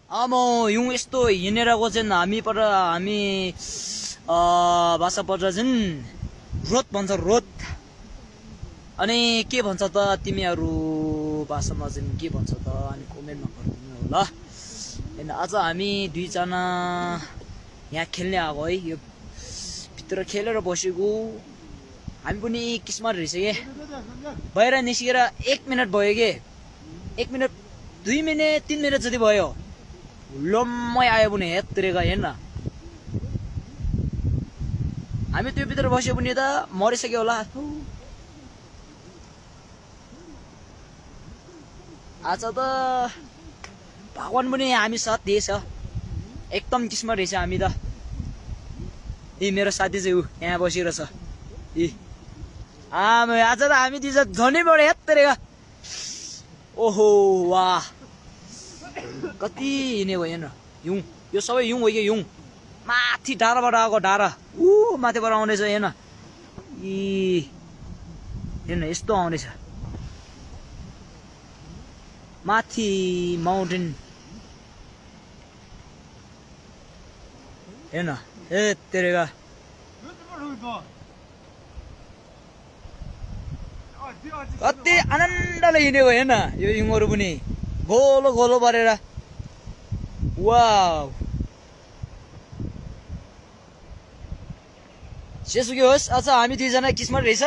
Young यस्तो हिँडेर गएको चाहिँ हामी भाषा पढ्दा चाहिँ रोत भन्छ रोत। अनि के भन्छ त तिमीहरू भाषामा चाहिँ के भन्छ त अनि कमेन्टमा गरिदिनु होला। हैन आज हामी दुईजना यहाँ खेल्ने आएको है, यो भित्र खेलेर बसेको। हामी पनि किस्मत रहेछ के, बाहिर निस्केर 1 मिनट भयो के, 1 मिनट 2 मिनट 3 मिनट जति भयो लम्मै आयो भने हेत्रेका हेर्न। हामी त्यो भित्र बस्यो भने त मरिसक्यो होला। आज त भगवान पनि हामी साथ दिएछ, एकदम किस्मत रहेछ हामी त। मेरो साथी चाहिँ ऊ यहाँ बसिरहेछ। आज त हामी दुईजना झनै बढे हेत्तेरेका। ओहो वाह कति हिँडेको हेर्न। हिउँ यो सबै हिउँ हो कि हिउँ, माथि डाँडाबाट आएको डाँडा माथिबाट आउँदैछ हेर्न। हेर्न यस्तो आउँदैछ माथि माउन्टेन हेर्न। हेत्तेरेका कति आनन्दले हिँडेको हेर्न यो हिउँहरू पनि गोलो गोलो परेर। वाउ जेसुकै होस् आज हामी दुईजना किस्मत रहेछ।